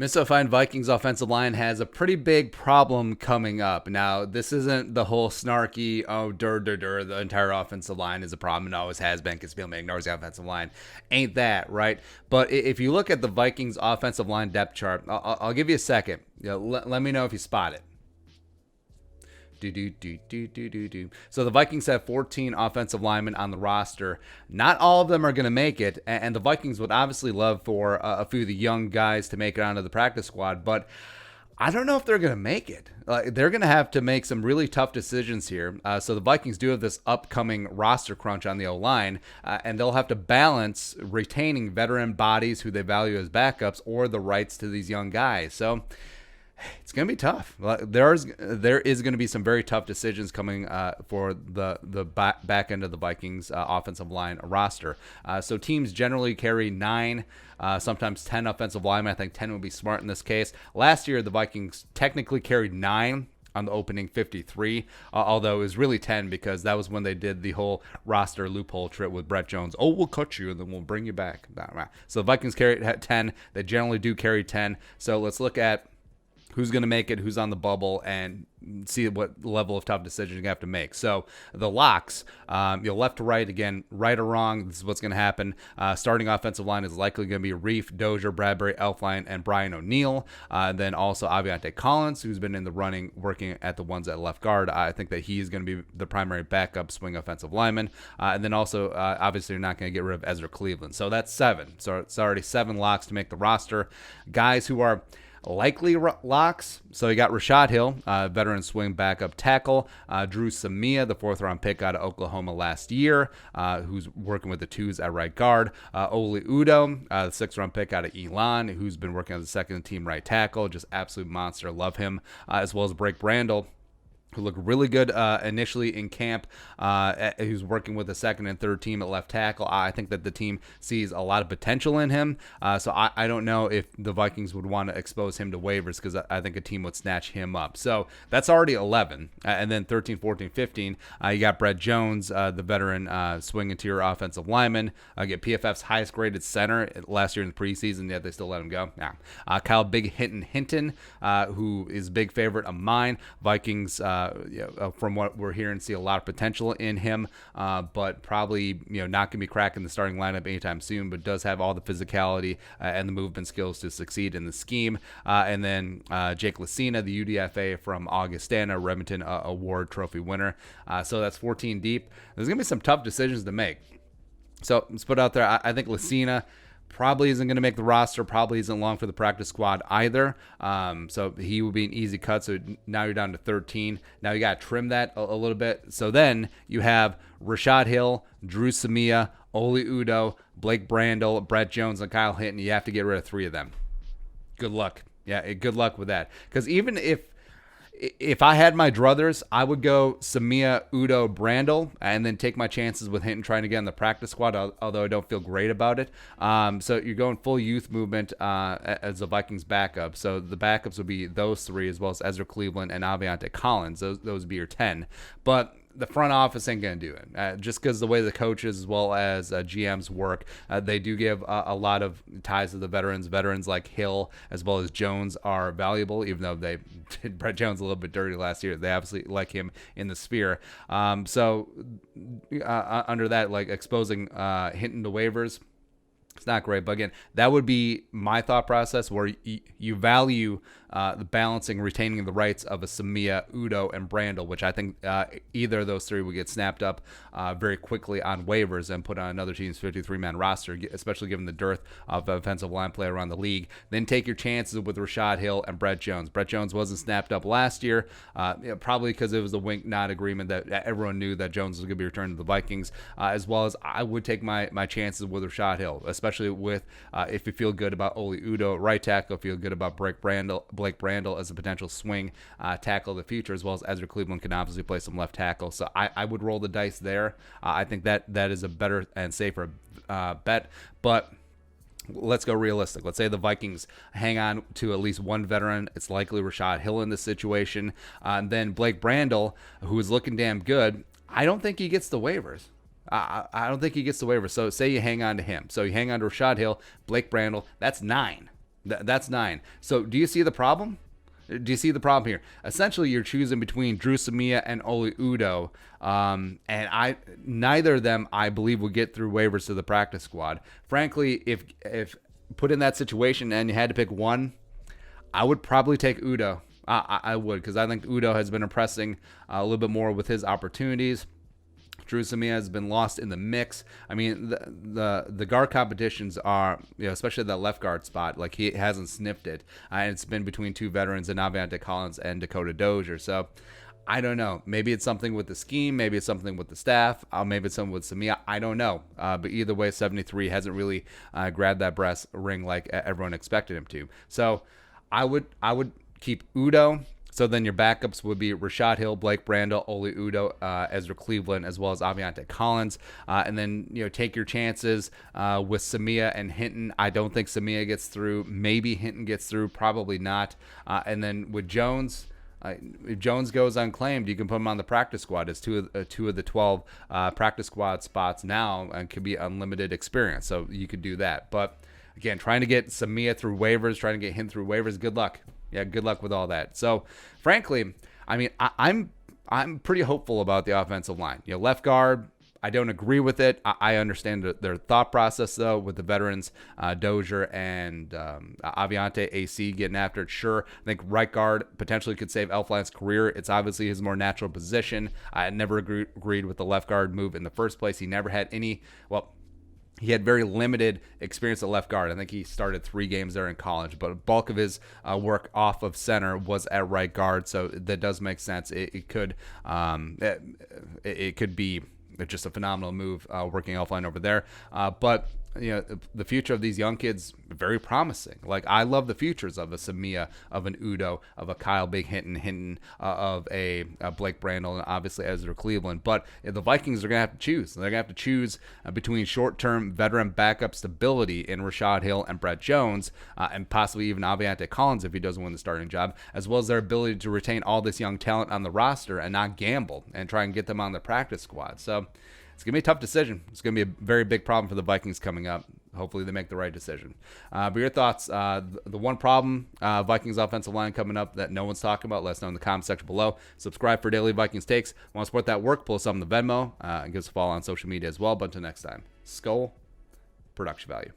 Minnesota Vikings offensive line has a pretty big problem coming up. Now, this isn't the whole snarky, the entire offensive line is a problem and always has been because people ignores the offensive line. Ain't that, right? But if you look at the Vikings offensive line depth chart, I'll give you a second. Let me know if you spot it. So the Vikings have 14 offensive linemen on the roster. Not all of them are going to make it, and the Vikings would obviously love for a few of the young guys to make it onto the practice squad, but I don't know if they're going to make it. They're going to have to make some really tough decisions here. So the Vikings do have this upcoming roster crunch on the O-line, and they'll have to balance retaining veteran bodies who they value as backups or the rights to these young guys. So it's going to be tough. There is going to be some very tough decisions coming for the back end of the Vikings offensive line roster. So teams generally carry 9, sometimes 10 offensive linemen. I think 10 would be smart in this case. Last year, the Vikings technically carried 9 on the opening 53, although it was really 10 because that was when they did the whole roster loophole trip with Brett Jones. Oh, we'll cut you and then we'll bring you back. So the Vikings carry 10. They generally do carry 10. So let's look at who's going to make it, who's on the bubble, and see what level of tough decisions you have to make. So the locks, left to right, again, right or wrong, this is what's going to happen. Starting offensive line is likely going to be Reef, Dozier, Bradbury, Elflein, and Brian O'Neill. Then also Aviante Collins, who's been in the running, working at the ones at left guard. I think that he's going to be the primary backup swing offensive lineman. And then also, obviously, you're not going to get rid of Ezra Cleveland. So that's 7. So it's already 7 locks to make the roster. Guys who are likely locks. So you got Rashad Hill, veteran swing backup tackle. Drew Samia, the 4th-round pick out of Oklahoma last year, who's working with the 2s at right guard. Oli Udo, the 6th-round pick out of Elon, who's been working as a second-team right tackle. Just absolute monster. Love him. As well as Blake Brandel, who looked really good initially in camp, who's working with the 2nd and 3rd team at left tackle. I think that the team sees a lot of potential in him. So I don't know if the Vikings would want to expose him to waivers because I think a team would snatch him up. So that's already 11. And then 13, 14, 15, you got Brett Jones, the veteran swing interior offensive lineman. Get PFF's highest graded center last year in the preseason, yet they still let him go. Kyle Big Hinton, who is a big favorite of mine. Vikings, from what we're hearing, see a lot of potential in him, but probably not going to be cracking the starting lineup anytime soon, but does have all the physicality and the movement skills to succeed in the scheme. And then Jake Lucina, the UDFA from Augustana, Remington Award Trophy winner. So that's 14 deep. There's going to be some tough decisions to make. So let's put it out there. I think Lucina probably isn't going to make the roster, probably isn't long for the practice squad either. So he would be an easy cut. So now you're down to 13. Now you got to trim that a little bit. So then you have Rashad Hill, Drew Samia, Oli Udo, Blake Brandel, Brett Jones, and Kyle Hinton. You have to get rid of 3 of them. Good luck. Yeah, good luck with that. Because even if I had my druthers, I would go Samia, Udo, Brandel, and then take my chances with Hinton trying to get in the practice squad, although I don't feel great about it. So you're going full youth movement as a Vikings backup. So the backups would be those 3, as well as Ezra Cleveland and Aviante Collins. Those would be your 10. But the front office ain't going to do it. Just because the way the coaches as well as GMs work, they do give a lot of ties to the veterans. Veterans like Hill as well as Jones are valuable, even though they did Brett Jones a little bit dirty last year. They obviously like him in the sphere. So under that, like exposing Hinton to waivers, it's not great. But again, that would be my thought process, where you value the balancing, retaining the rights of a Samia, Udo, and Brandel, which I think either of those 3 would get snapped up very quickly on waivers and put on another team's 53-man roster, especially given the dearth of offensive line play around the league. Then take your chances with Rashad Hill and Brett Jones. Brett Jones wasn't snapped up last year, probably because it was a wink-nod agreement that everyone knew that Jones was going to be returned to the Vikings, as well as I would take my chances with Rashad Hill, especially with if you feel good about Oli Udo at right tackle, if you feel good about Blake Brandel as a potential swing tackle of the future, as well as Ezra Cleveland can obviously play some left tackle. So I would roll the dice there. I think that is a better and safer bet. But let's go realistic. Let's say the Vikings hang on to at least 1 veteran. It's likely Rashad Hill in this situation. And then Blake Brandel, who is looking damn good, I don't think he gets the waivers. I don't think he gets the waiver. So say you hang on to him. So you hang on to Rashad Hill, Blake Brandel. That's 9. That's 9. So do you see the problem? Do you see the problem here? Essentially, you're choosing between Drew Samia and Oli Udo, and neither of them I believe will get through waivers to the practice squad. Frankly, if put in that situation and you had to pick one, I would probably take Udo. I would, because I think Udo has been impressing a little bit more with his opportunities. Drew Samia has been lost in the mix. I mean, the guard competitions are, especially that left guard spot, like he hasn't sniffed it. And it's been between two veterans, in Aviante Collins and Dakota Dozier. So I don't know. Maybe it's something with the scheme. Maybe it's something with the staff. Maybe it's something with Samia. I don't know. But either way, 73 hasn't really grabbed that brass ring like everyone expected him to. So I would keep Udo. So then your backups would be Rashad Hill, Blake Brandel, Oli Udo, Ezra Cleveland, as well as Aviante Collins. And then, take your chances with Samia and Hinton. I don't think Samia gets through. Maybe Hinton gets through. Probably not. And then with Jones, if Jones goes unclaimed, you can put him on the practice squad as two of the 12 practice squad spots now, and could be unlimited experience. So you could do that. But again, trying to get Samia through waivers, trying to get him through waivers, good luck. Yeah, good luck with all that. So, frankly, I mean, I'm pretty hopeful about the offensive line. Left guard, I don't agree with it. I understand their thought process, though, with the veterans, Dozier and Aviante AC getting after it. Sure, I think right guard potentially could save Elflein's career. It's obviously his more natural position. I never agreed with the left guard move in the first place. He never had any, he had very limited experience at left guard. I think he started 3 games there in college, but a bulk of his work off of center was at right guard, so that does make sense. It could be just a phenomenal move working Elflein over there. But the future of these young kids, very promising. Like, I love the futures of a Samia, of an Udo, of a Kyle Big Hinton, of a Blake Brandel, and obviously Ezra Cleveland. But the Vikings are going to have to choose. They're going to have to choose between short-term veteran backup stability in Rashad Hill and Brett Jones, and possibly even Aviante Collins if he doesn't win the starting job, as well as their ability to retain all this young talent on the roster and not gamble and try and get them on the practice squad. So it's going to be a tough decision. It's going to be a very big problem for the Vikings coming up. Hopefully they make the right decision. But your thoughts, the one problem, Vikings offensive line coming up that no one's talking about, let us know in the comment section below. Subscribe for daily Vikings takes. Want to support that work, pull us up on the Venmo, and give us a follow on social media as well. But until next time, Skull Production Value.